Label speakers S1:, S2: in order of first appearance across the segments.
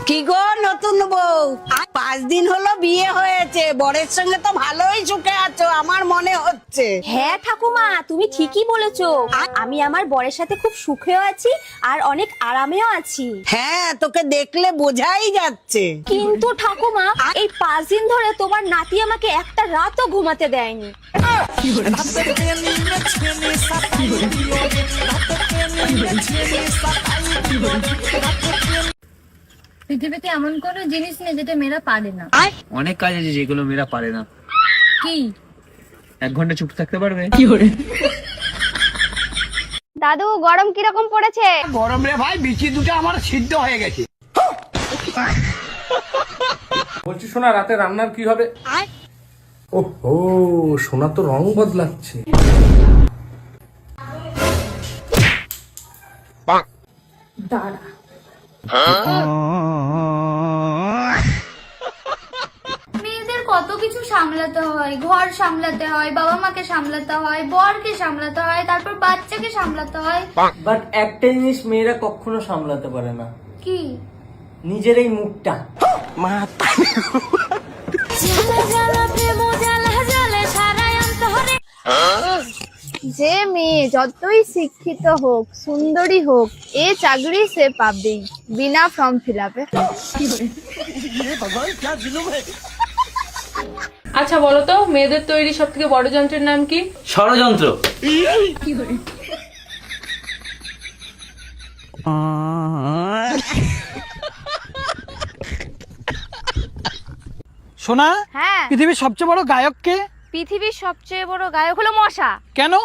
S1: কি গো নতুন বউ, 5 দিন হলো বিয়ে হয়েছে, বরের সঙ্গে তো ভালোই সুখে আছো আমার মনে হচ্ছে।
S2: হ্যাঁ ঠাকুমা, তুমি ঠিকই বলেছো। আমি আমার বরের সাথে খুব সুখেও আছি আর অনেক আরামেও আছি।
S1: হ্যাঁ, তোকে দেখলে বোঝাই যাচ্ছে।
S2: কিন্তু ঠাকুমা, এই 5 দিন ধরে তোমার নাতি আমাকে একটা রাতও ঘুমাতে দেয়নি।
S3: পৃথিবীতে এমন কোনো জিনিস নেই যেটা মেয়েরা পারে না।
S4: অনেক কাজ আছে যেগুলো মেয়েরা পারে না।
S3: কি?
S4: 1 ঘন্টা চুপ থাকতে পারবে?
S2: দাদু, গরম কিরকম পড়েছে?
S5: গরম রে ভাই, বিচি দুটো আমার সিদ্ধ হয়ে গেছে।
S6: বলছি শোনা, রাতে রান্নার কি হবে? ওহো, সোনা তো রং বদলাচ্ছে।
S3: দাঁড়া। মেয়েদের কত কিছু সামলাতে হয়, ঘর সামলাতে হয়, বাবা মাকে সামলাতে হয়, বরকে সামলাতে হয়, তারপর বাচ্চাকে সামলাতে হয়।
S7: বাট একটা জিনিস মেয়েরা কখনো সামলাতে পারে না।
S3: কি?
S7: নিজের এই মুখটা।
S8: যে মেয়ে যতই শিক্ষিত হোক, সুন্দরী হোক, এ চাকরি সে পাবেই বিনা ফর্ম ফিল আপে।
S9: আচ্ছা বলো তো, মেয়েদের তৈরি সব থেকে বড় যন্ত্রের নাম কি?
S7: ষড়যন্ত্র।
S5: সোনা,
S8: হ্যাঁ,
S5: পৃথিবীর সবচেয়ে বড় গায়ক কে?
S8: পৃথিবীর সবচেয়ে বড় গায়ক হলো মশা।
S5: কেন?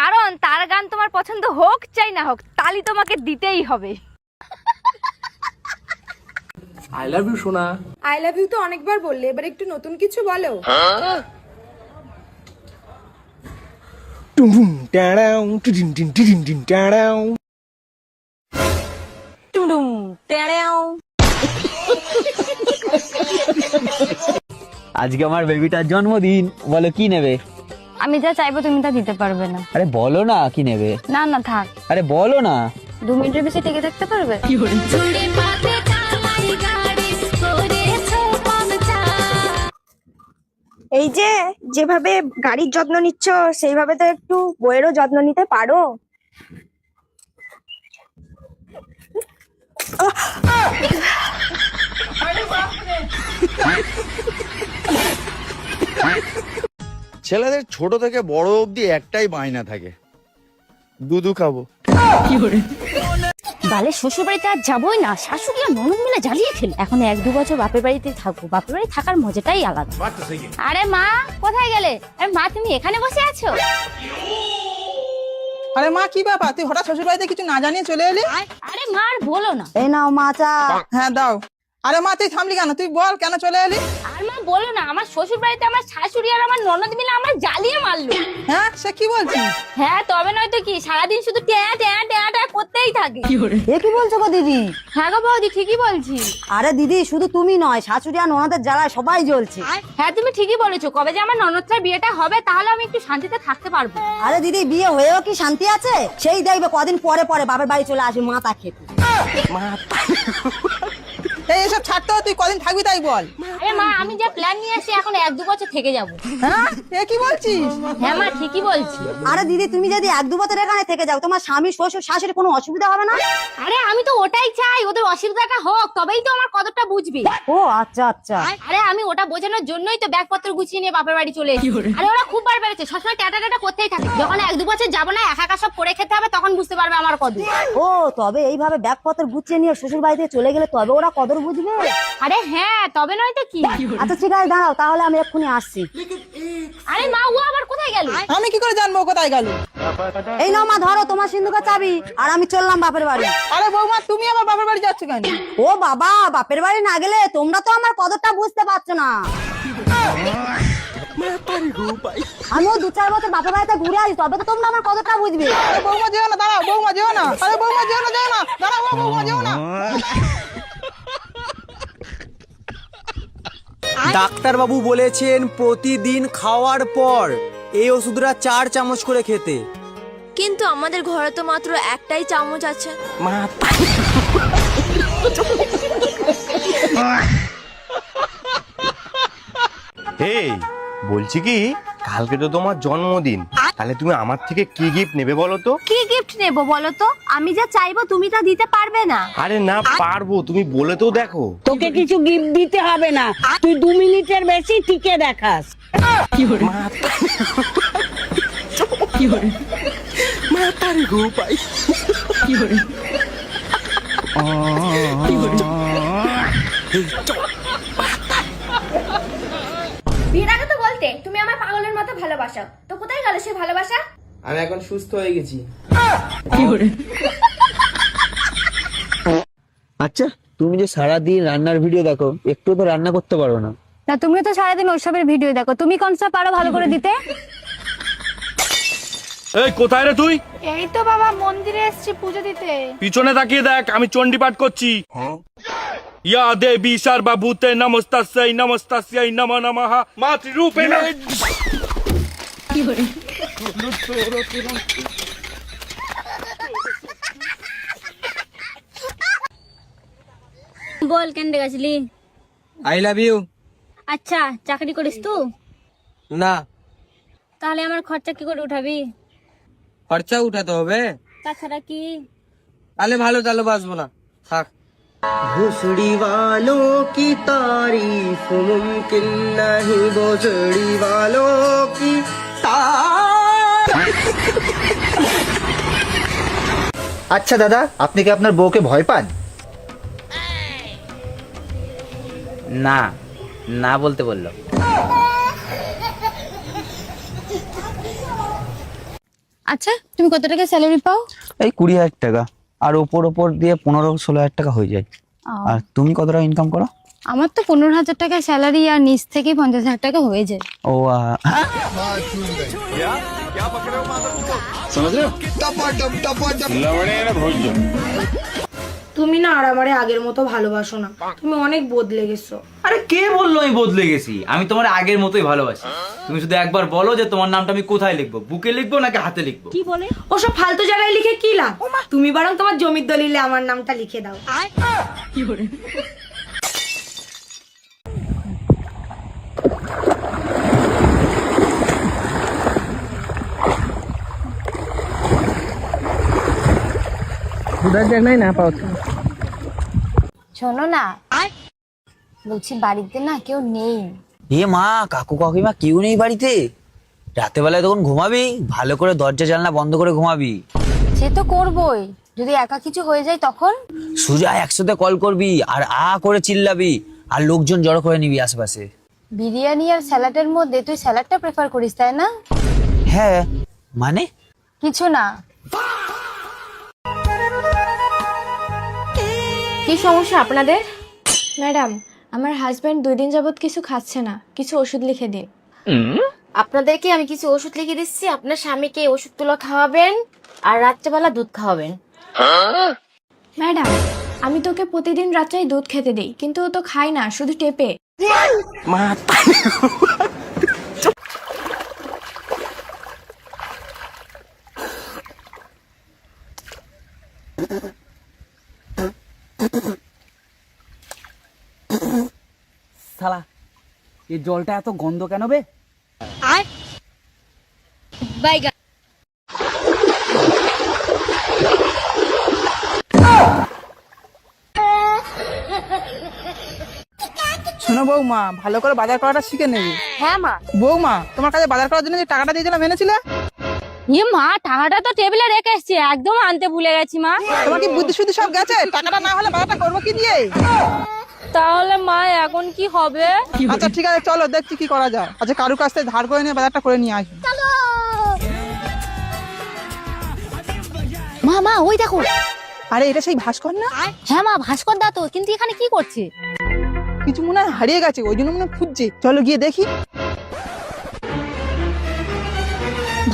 S8: কারণ তার গান তোমার পছন্দ হোক চাই না হোক, তালি তোমাকে দিতেই হবে।
S6: আই লাভ ইউ সোনা।
S9: আই লাভ ইউ তো অনেকবার বললে, এবার একটু নতুন কিছু বলো।
S6: টুম টাড়াও টিন টিন টিন টিন টাড়াও।
S2: টুডুম টেড়েও।
S4: আজকে আমার বেবিটার জন্মদিন, বলো কি নেবে?
S8: আমি যা চাইবো তুমি তা দিতে পারবে না।
S4: আরে বলো না কি নেবে।
S8: না না থাক,
S4: আরে বলো না।
S8: 2 মিনিটের বেশি টিকে থাকতে পারবে?
S2: এই যে যেভাবে গাড়ির যত্ন নিচ্ছ, সেইভাবে তো একটু বইয়েরও যত্ন নিতে পারো।
S10: ছেলেদের ছোট থেকে বড় অবধি একটাই বায়না থাকে, দুধু খাবো।
S2: বালে শ্বশুর বাড়িতে আর যাবোই না, শাশুড়ি আর ননদ মিলে জ্বালিয়ে খেলে। এখন 1-2 বছর বাপের বাড়িতে থাকবো, বাপের বাড়ি থাকার মজাটাই আলাদা।
S8: আরে মা, কোথায় গেলে? আরে মা, তুমি এখানে বসে আছো?
S5: আরে মা, কি ব্যাপার, তুই হঠাৎ শ্বশুর বাড়িতে কিছু না জানিয়ে চলে এলি?
S8: আরে মা, আর বলো না।
S2: এই নাও মা চা।
S5: হ্যাঁ দাও। আরে মা, তুই থামলি কেন? তুই বল কেন চলে এলি?
S8: আর মা বলো না, আমার শ্বশুর বাড়িতে আমার শাশুড়ি আর আমার ননদ মিলে আমার জ্বালিয়ে মারলো।
S5: হ্যাঁ, সে কি বলছিস?
S8: হ্যাঁ, তবে নয়তো কি, সারাদিন শুধু ট্যাঁ ট্যাঁ ট্যাঁ ট্যাঁ করতেই থাকে।
S2: এ কি বলছো গো দিদি?
S8: হ্যাঁ গো বৌদি, ঠিকই বলছি।
S2: আরে দিদি, শুধু তুমি নয়, শাশুড়ি আর ননদের জ্বালায় সবাই জ্বলছে।
S8: হ্যাঁ, তুমি ঠিকই বলেছো। কবে যে আমার ননদটার বিয়েটা হবে, তাহলে আমি একটু শান্তিতে থাকতে পারবো।
S2: আরে দিদি, বিয়ে হয়েও কি শান্তি আছে? সেই দেখবে কদিন পরে পরে বাপের বাড়ি চলে আসবে মাথা খেতে।
S5: এই এসব ছাড়তে হবে, তুই কদিন থাকবি তাই বল।
S8: আরে মা, আমি যা প্ল্যান নিয়ে আসছি, এখন 1-2 বছর থেকে যাবো।
S5: হ্যাঁ, এ কি বলছিস?
S8: হ্যাঁ মা, ঠিকই বলছি।
S2: আরে দিদি, তুমি যদি 1-2 বছর এখানে থেকে যাও, তোমার স্বামী শ্বশুর শাশুড়ি কোনো অসুবিধা হবে না?
S8: আরে আমি তো ওটাই চাই, ওদের অসুবিধাটা হোক, তবেই তো আমার কদরটা বুঝবে।
S2: ও আচ্ছা আচ্ছা।
S8: আরে আমি ওটা বোঝানোর জন্যই তো ব্যাগপত্র গুছিয়ে নিয়ে বাপের বাড়ি চলে এসেছি। আরে ওরা খুব বার বেড়েছে, সবসময় টাটা টাটা করতেই থাকে। যখন 1-2 বছর যাবো না, একা একা সব করে খেতে হবে, তখন বুঝতে পারবে আমার কদর।
S2: ও, তবে এইভাবে ব্যাগপত্র গুছিয়ে নিয়ে শ্বশুর বাড়িতে চলে গেলে তবে ওরা কদর বুঝবে।
S8: আরে হ্যাঁ, তবে নয় তো কি।
S2: আচ্ছা ঠিক আছে, দাঁড়াও, তাহলে আমি এক্ষুনি আসছি।
S8: আরে মা, ও আবার কোথায় গেল?
S5: আমি কি করে জানবো ও কোথায় গেল?
S2: এই নাও মা, ধরো তোমার সিন্ধুকের চাবি, আর আমি চললাম বাপের বাড়ি।
S5: আরে বৌমা, তুমি আবার বাপের বাড়ি যাচ্ছ কেন?
S2: ও বাবা, বাপের বাড়ি না গেলে তোমরা তো আমার কদরটা বুঝতে পারছো না। আমিও 2-4 বছর বাপের বাড়িতে ঘুরে আসি, তবে তো তোমরা আমার কদরটা বুঝবে।
S5: আরে বৌমা যেও না, দাঁড়াও বৌমা যেও না। আরে বৌমা যেও না, যেও না, দাঁড়াও বৌমা যেও না।
S7: ডাক্তার বাবু বলেছেন প্রতিদিন খাওয়ার পর এই ওষুধটা 4 চামচ করে খেতে।
S3: কিন্তু আমাদের ঘরে তো মাত্র একটাই চামচ আছে।
S7: মা
S11: এই বলছি কি, কালকে তো তোমার জন্মদিন, তাহলে তুমি আমার থেকে কি গিফট নেবে বলো তো?
S2: কি গিফট নেব বলো তো? আমি যা চাইবো তুমি তা দিতে পারবে না।
S11: আরে না পারবো, তুমি বলে তো দেখো।
S1: তোকে কিছু গিফট দিতে হবে না, তুই 2 মিনিটের বেশি টিকে দেখাস।
S2: বিয়ের আগে তো বলতে তুমি আমার পাগলের মতো ভালোবাসো, তো কোথায় গেল সেই ভালোবাসা?
S5: আমি এখন সুস্থ হয়ে গেছি।
S4: আচ্ছা, তুমি যে সারাদিন রান্নার ভিডিও দেখো, একটু তো রান্না করতে পারো না?
S2: না তুমিও তো সারাদিন ওইসবের ভিডিও দেখো, তুমি কোনটা পারো ভালো করে দিতে?
S6: এই কোথায় রে তুই?
S3: এই তো বাবা মন্দিরে এসেছি পুজো দিতে।
S6: পিছনে তাকিয়ে দেখ, আমি চণ্ডী পাঠ করছি। ইয়া দেবী সর্বভূতে নমস্তাস্যৈ নমস্তাস্যৈ নমো নমঃ মাতৃরূপেণ।
S8: বল কেন গেছিলি?
S7: I love you.
S8: আচ্ছা চাকরি করিস তুই?
S7: না।
S8: তাহলে আমার খরচা কি করে উঠাবি?
S7: খরচা উঠাতে হবে,
S8: তাছাড়া কি?
S7: তাহলে ভালো, তাহলে বাঁচবো না, থাক।
S5: भोसड़ी वालों की तारीफ मुमकिन नहीं, भोसड़ी वालों की
S12: আচ্ছা দাদা, আপনি কি আপনার বউকে ভয় পান?
S4: না, না বলতে বললো।
S8: আচ্ছা তুমি কত টাকা স্যালারি পাও?
S4: এই 20,000 টাকা, আর ওপর দিয়ে 15-16,000 টাকা হয়ে যায়। আর তুমি কত টাকা ইনকাম করো?
S8: আমার তো 15,000 টাকা স্যালারি, আর নিচ থেকে 50,000 টাকা হয়ে যায়।
S4: ও
S1: তুমি না আর আমারে আগের মতো ভালোবাসো না, তুমি অনেক বদলে গেছো।
S13: আরে কে বললো আমি বদলে গেছি? আমি তোমার আগের মতোই ভালোবাসি। তুমি শুধু একবার বলো যে তোমার নামটা আমি কোথায় লিখবো, বুকে লিখবো নাকি হাতে লিখবো?
S1: কি বলে? ওসব ফালতু জায়গায় লিখে কি লাভ? তুমি বরং তোমার জমির দলিলে আমার নামটা লিখে দাও।
S2: শোনো না, বলছি বাড়িতে না কেউ নেই।
S4: এ মা, কাকু কাকিমা কেউ নেই বাড়িতে? রাতে বেলায় তখন ঘুমাবি, ভালো করে দরজা জানলা বন্ধ করে ঘুমাবি।
S2: সে তো করবই, যদি একা কিছু হয়ে যায় তখন?
S4: সুজা একসাথে কল করবি আর করে চিল্লাবি, আর লোকজন জড়ো করে নিবি আশেপাশে।
S2: বিরিয়ানি আর স্যালাডের মধ্যে তুই স্যালাডটা প্রেফার করিস তাই না?
S4: হ্যাঁ মানে
S2: কিছু না। কি সমস্যা আপনাদের? ম্যাডাম, আমার হাজবেন্ড 2 দিন যাবত কিছু খাচ্ছে না, কিছু ওষুধ লিখে দিন। আপনাদেরকে আমি কিছু ওষুধ লিখে দিচ্ছি, আপনার স্বামীকে ওষুধগুলো খাওয়াবেন আর রাত্রেবেলা দুধ খাওয়াবেন। ম্যাডাম, আমি তোকে প্রতিদিন রাত্রে দুধ খেতে দেই, কিন্তু ও তো খায় না, শুধু টেপে।
S13: শালা, এই জলটা এত গন্ধ কেন বে?
S8: বাইগা
S5: শোনো বৌমা, ভালো করে বাজার করাটা শিখে নেবে।
S2: হ্যাঁ মা।
S5: বৌমা, তোমার কাছে বাজার করার জন্য যে টাকাটা দিয়েছিলাম এনেছিলে?
S8: মা টাকাটা তো টেবিলে রেখে এসছি, একদম আনতে ভুলে গেছি মা।
S5: তোমার কি বুদ্ধি শুদ্ধি সব গেছে? টাকাটা না হলে বাজারটা করবো কি দিয়ে?
S8: তাহলে মা এখন কি হবে?
S5: আচ্ছা ঠিক আছে, চলো দেখছি কি করা যায়। আচ্ছা কারু কাছ থেকে ধার করে নিয়ে বাজারটা করে নিয়ে আসবো।
S8: মা মা ওই দেখো।
S5: আরে এটা সেই ভাস্কর না?
S8: হ্যাঁ মা, ভাস্কর দা তো, কিন্তু এখানে কি করছে?
S5: কিছু মনে হয় হারিয়ে গেছে, ওই জন্য মনে হয় খুঁজছে। চলো গিয়ে দেখি।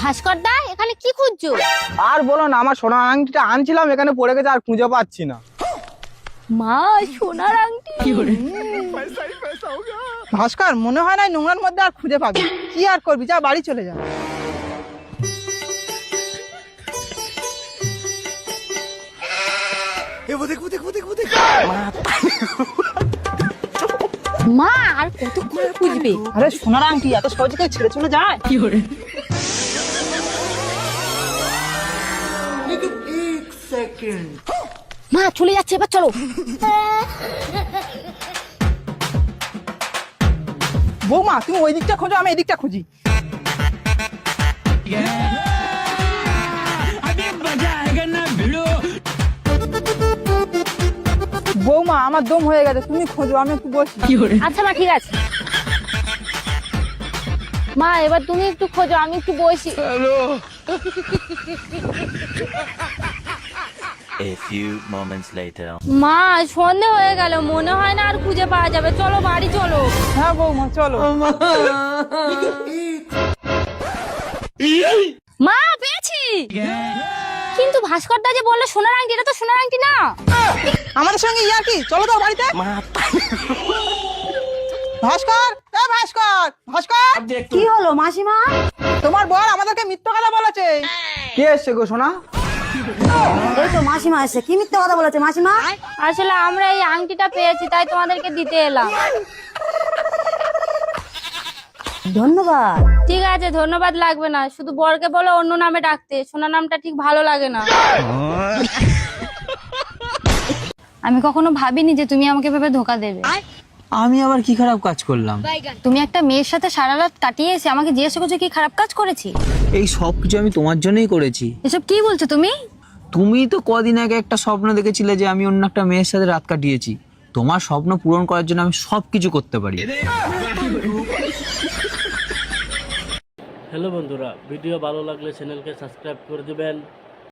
S8: ভাস্কর দা এখানে কি খুঁজছো?
S5: আর বলো না, আমার সোনার আংটিটা আনছিলাম, এখানে পড়ে গেছে, আর খুঁজে পাচ্ছি না।
S8: মা সোনার আংটি?
S5: ভাস্কর, মনে হয় না নোংরার মধ্যে আর খুঁজে পাবি। কি আর করবি, যা বাড়ি চলে যা।
S8: মা আর কতক্ষণ খুঁজবে?
S5: আরে সোনার আংটি এত সহজে কেউ ছেড়ে চলে যায়?
S8: মা চলে যাচ্ছে, এবার চলো।
S5: বৌমা তুমি ওই দিকটা খোঁজো, আমি এই দিকটা খুঁজি। বৌমা আমার দম হয়ে গেছে, তুমি খোঁজো, আমি একটু বসি।
S8: আচ্ছা মা ঠিক আছে। মা এবার তুমি একটু খোঁজো, আমি একটু বসি।
S13: A few moments later.
S8: মা সন্ধে হয়ে গেল, মনে হয় না আর খুঁজে পাওয়া যাবে, চলো বাড়ি চলো।
S5: হ্যাঁ বৌমা চলো।
S8: মা পেয়েছি, কিন্তু ভাস্কর দা যে বললো সোনার আংটি, এটা তো সোনার আংটি না।
S5: আমাদের সঙ্গে ইয়ার কি, চলো তো বাড়িতে। ভাস্কর, এ ভাস্কর, ভাস্কর।
S1: কি হলো মাসিমা?
S5: তোমার বর আমাদেরকে মিথ্যা কথা বলেছে।
S7: কে এসছে গো সোনা?
S1: এই তো মাসিমা এসে কি মিথ্যে কথা বলেছে মাসিমা?
S8: আসলে আমরা এই আংটিটা পেয়েছি, তাই তোমাদেরকে দিতে এলাম।
S1: ধন্যবাদ।
S8: ঠিক আছে, ধন্যবাদ লাগবে না, শুধু বরকে বলো অন্য নামে ডাকতে, সোনা নামটা ঠিক ভালো লাগে না। আমি কখনো ভাবিনি যে তুমি আমাকে ভেবে ধোকা দেবে।
S4: আমি আবার কি খারাপ কাজ করলাম?
S8: তুমি একটা মেয়ের সাথে সারা রাত কাটিয়ে এসে আমাকে জিজ্ঞাসা করছো কি খারাপ কাজ করেছি।
S4: এই সব কিছু আমি তোমার জন্যই করেছি।
S8: এসব কি বলছো তুমি?
S4: তুমি তো কদিন আগে একটা স্বপ্ন দেখেছিলে যে আমি অন্য একটা মেয়ের সাথে রাত কাটিয়েছি। তোমার স্বপ্ন পূরণ করার জন্য আমি সবকিছু করতে পারি।
S14: হ্যালো বন্ধুরা, ভিডিও ভালো লাগলে চ্যানেলকে সাবস্ক্রাইব করে দিবেন।